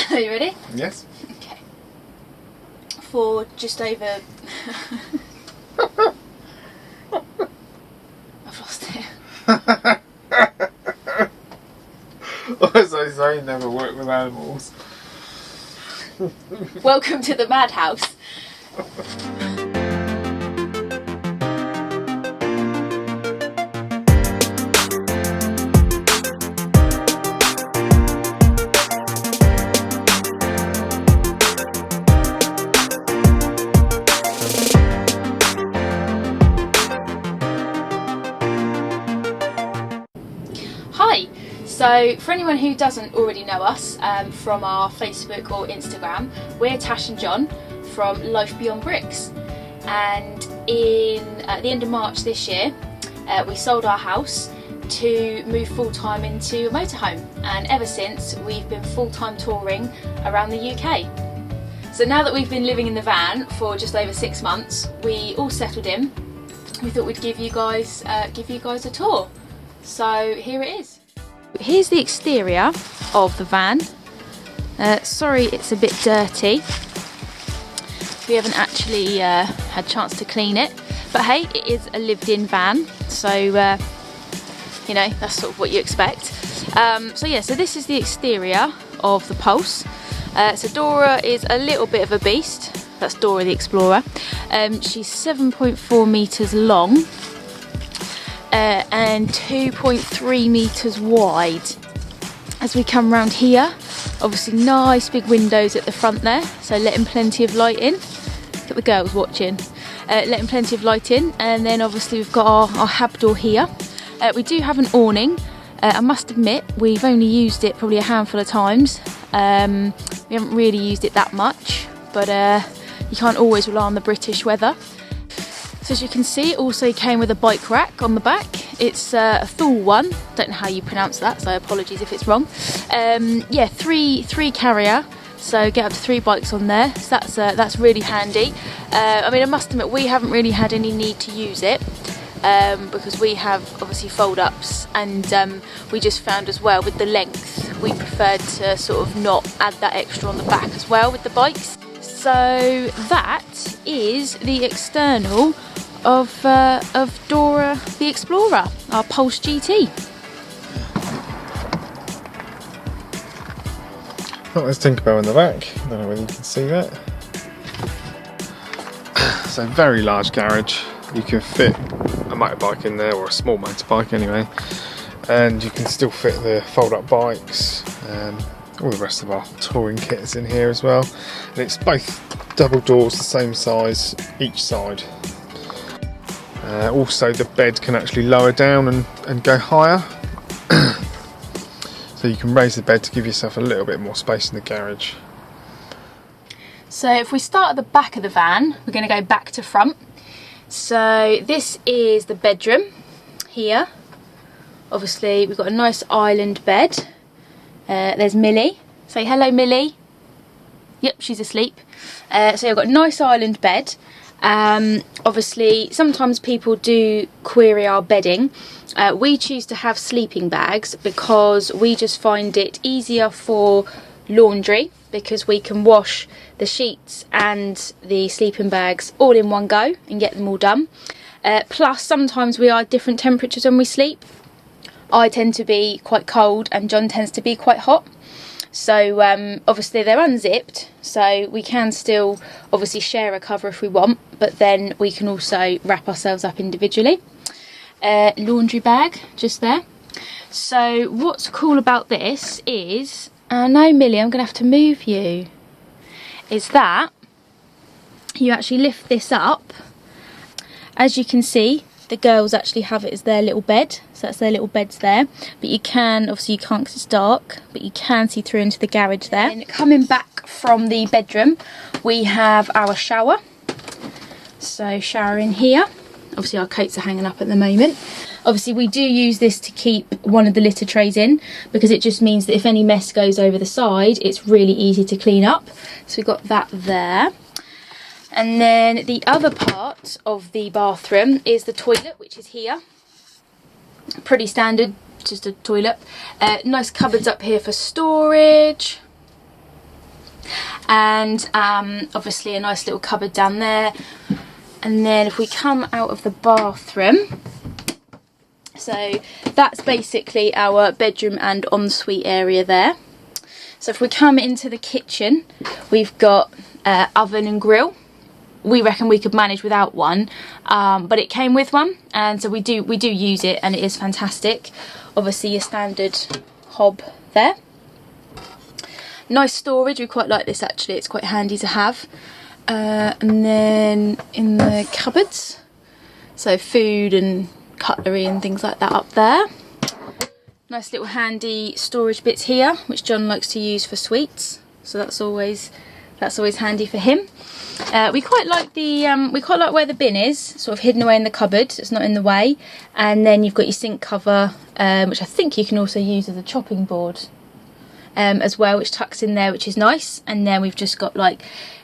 Are you ready? Yes. Okay. For just over... I've lost it. As I say, never work with animals. Welcome to the madhouse. Hi. So for anyone who doesn't already know us from our Facebook or Instagram, we're Tash and John from Life Beyond Bricks, and at the end of March this year we sold our house to move full-time into a motorhome, and ever since we've been full-time touring around the UK. So now that we've been living in the van for just over 6 months, we all settled in. We thought we'd give you guys a tour. So here it is. Here's the exterior of the van. Sorry it's a bit dirty. We haven't actually had a chance to clean it. But hey, it is a lived-in van, so you know, that's sort of what you expect. So yeah, so this is the exterior of the Pulse. So Dora is a little bit of a beast. That's Dora the Explorer. She's 7.4 metres long. And 2.3 metres wide. As we come round here, obviously nice big windows at the front there, so letting plenty of light in. Look at the girls watching. Letting plenty of light in, and then obviously we've got our hab door here. We do have an awning. I must admit we've only used it probably a handful of times. We haven't really used it that much, but you can't always rely on the British weather. So as you can see, it also came with a bike rack on the back. It's a Thule one. Don't know how you pronounce that, so apologies if it's wrong. Yeah, three carrier, so get up to 3 bikes on there. So that's really handy. I mean, I must admit we haven't really had any need to use it because we have obviously fold-ups, and we just found as well with the length we preferred to sort of not add that extra on the back as well with the bikes. So that is the external of Dora the Explorer, our Pulse GT. Well, there's Tinkerbell in the back. I don't know whether you can see that. So very large garage. You can fit a motorbike in there, or a small motorbike anyway, and you can still fit the fold-up bikes. All the rest of our touring kit is in here as well, and it's both double doors, the same size each side. Also the bed can actually lower down and go higher, so you can raise the bed to give yourself a little bit more space in the garage. So if we start at the back of the van, we're going to go back to front. So this is the bedroom here. Obviously we've got a nice island bed. There's Millie. Say hello, Millie. Yep, she's asleep. So you've got a nice island bed. Obviously, sometimes people do query our bedding. We choose to have sleeping bags because we just find it easier for laundry, because we can wash the sheets and the sleeping bags all in one go and get them all done. Plus, sometimes we are at different temperatures when we sleep. I tend to be quite cold and John tends to be quite hot. So obviously they're unzipped, so we can still obviously share a cover if we want, but then we can also wrap ourselves up individually. Laundry bag just there. So what's cool about this is, no Millie, I'm going to have to move you, is that you actually lift this up. As you can see, the girls actually have it as their little bed, so that's their little beds there. But you can, obviously you can't because it's dark, but you can see through into the garage there. And coming back from the bedroom, we have our shower. So shower in here. Obviously our coats are hanging up at the moment. Obviously we do use this to keep one of the litter trays in, because it just means that if any mess goes over the side, it's really easy to clean up. So we've got that there. And then the other part of the bathroom is the toilet, which is here. Pretty standard, just a toilet. Nice cupboards up here for storage. and obviously a nice little cupboard down there. And then if we come out of the bathroom, so that's basically our bedroom and ensuite area there. So if we come into the kitchen, we've got oven and grill. We reckon we could manage without one, but it came with one, and so we do use it, and it is fantastic. Obviously your standard hob there. Nice storage, we quite like this actually, it's quite handy to have. And then in the cupboards, so food and cutlery and things like that up there. Nice little handy storage bits here, which John likes to use for sweets, so that's always handy for him. We quite like where the bin is, sort of hidden away in the cupboard, so it's not in the way. And then you've got your sink cover, which I think you can also use as a chopping board as well, which tucks in there, which is nice. And then we've just got like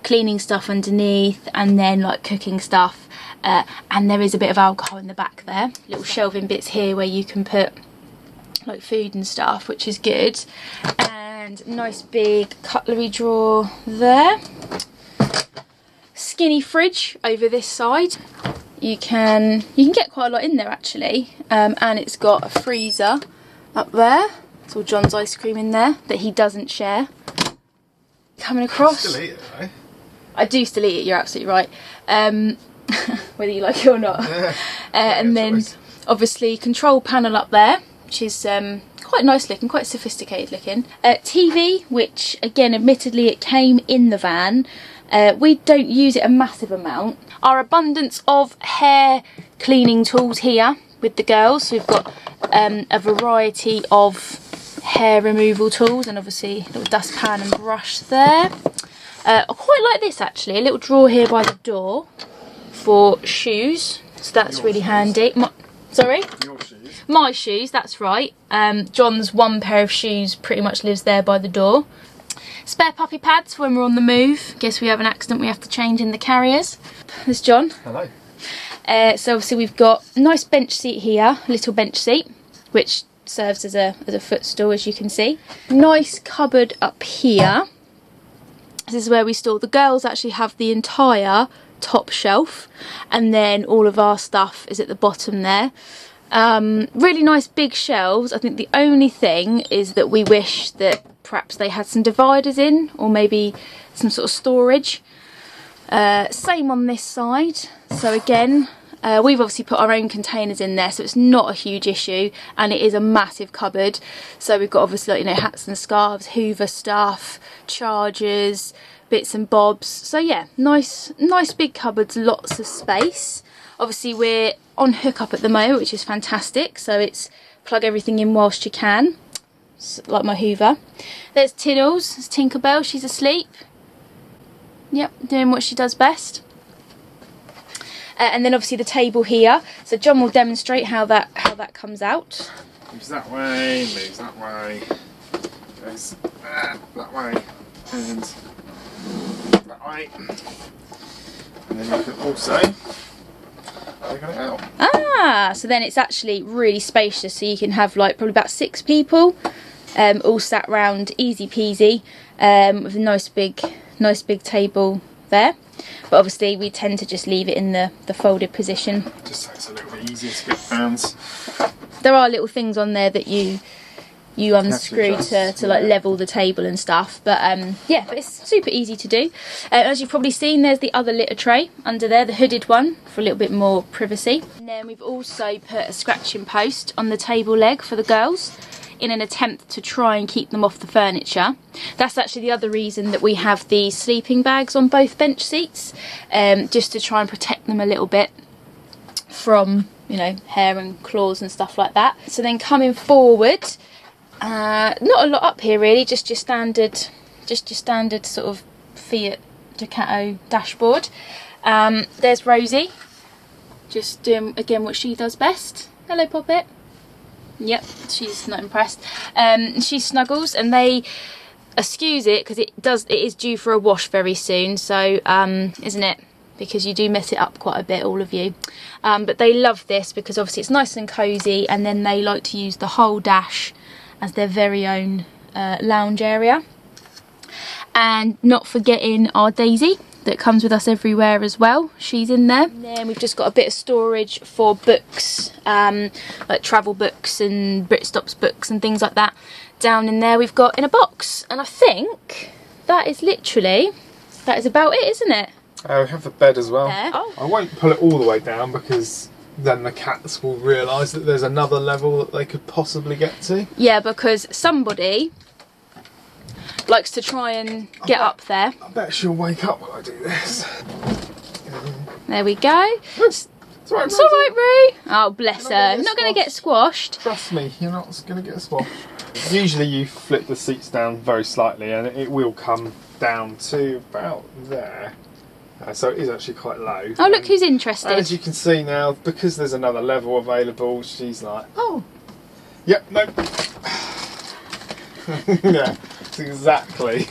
cleaning stuff underneath, and then like cooking stuff, and there is a bit of alcohol in the back there. Little shelving bits here where you can put like food and stuff, which is good. And nice big cutlery drawer there. Skinny fridge over this side. You can get quite a lot in there actually, and it's got a freezer up there. It's all John's ice cream in there that he doesn't share. Coming across. Still eat it though. I do still eat it, you're absolutely right. Whether you like it or not. And then obviously control panel up there, which is quite nice looking, quite sophisticated looking. TV, which again admittedly it came in the van. We don't use it a massive amount. Our abundance of hair cleaning tools here with the girls. So we've got a variety of hair removal tools, and obviously a little dustpan and brush there. I quite like this actually, a little drawer here by the door for shoes, so that's really handy. Sorry? Your shoes. My shoes, that's right. John's one pair of shoes pretty much lives there by the door. Spare puppy pads when we're on the move, in case we have an accident we have to change in the carriers. There's John. Hello. So obviously we've got a nice bench seat here, a little bench seat, which serves as a footstool, as you can see. Nice cupboard up here. This is where we store. The girls actually have the entire top shelf, and then all of our stuff is at the bottom there. Really nice big shelves. I think the only thing is that we wish that perhaps they had some dividers in, or maybe some sort of storage. Same on this side. So again, we've obviously put our own containers in there, so it's not a huge issue, and it is a massive cupboard. So we've got obviously, like, you know, hats and scarves, Hoover stuff, chargers, bits and bobs. So yeah, nice big cupboards, lots of space. Obviously we're on hookup at the moment, which is fantastic, so it's plug everything in whilst you can, like my Hoover. There's Tiddles, there's Tinkerbell, she's asleep. Yep, doing what she does best. And then obviously the table here. So John will demonstrate how that comes out. Moves that way, moves that way, goes that way, and that way. And then you can also open it out. Ah, so then it's actually really spacious, so you can have like probably about 6 people all sat round, easy peasy, with a nice big table there. But obviously we tend to just leave it in the folded position. Just so it's a little bit easier to get hands. There are little things on there that you unscrew to like level the table and stuff, but yeah, but it's super easy to do. As you've probably seen, there's the other litter tray under there, the hooded one, for a little bit more privacy. And then we've also put a scratching post on the table leg for the girls, in an attempt to try and keep them off the furniture. That's actually the other reason that we have the sleeping bags on both bench seats, just to try and protect them a little bit from, you know, hair and claws and stuff like that. So then coming forward, not a lot up here really, just your standard sort of Fiat Ducato dashboard. There's Rosie, just doing again what she does best. Hello, Poppet. Yep, she's not impressed. She snuggles, and they excuse it because it is due for a wash very soon. So isn't it? Because you do mess it up quite a bit, all of you. But they love this because obviously it's nice and cosy, and then they like to use the whole dash as their very own lounge area. And not forgetting our Daisy that comes with us everywhere as well. She's in there. And then we've just got a bit of storage for books, like travel books and Britstops books and things like that down in there we've got in a box. And I think that is about it, isn't it? We have the bed as well. Oh. I won't pull it all the way down because then the cats will realise that there's another level that they could possibly get to. Yeah, because somebody likes to try and get up there. I bet she'll wake up when I do this. There we go. It's alright, It's alright, Roo. Oh, bless her. You're not going to get squashed. Trust me, you're not going to get squashed. Usually you flip the seats down very slightly and it will come down to about there. So it is actually quite low. Oh, look who's interested. And as you can see now, because there's another level available, she's like, oh. Yep, no. Yeah, it's exactly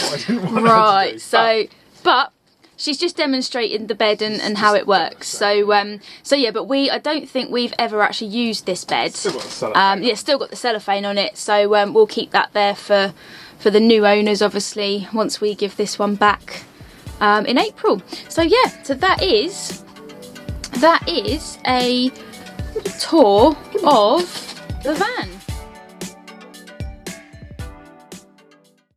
what I didn't want her to do. Right, so, but she's just demonstrating the bed and how it works. So yeah, but I don't think we've ever actually used this bed. Still got the cellophane. Yeah, still got the cellophane on it. So we'll keep that there for the new owners, obviously, once we give this one back in April. So yeah, so that is a tour of the van.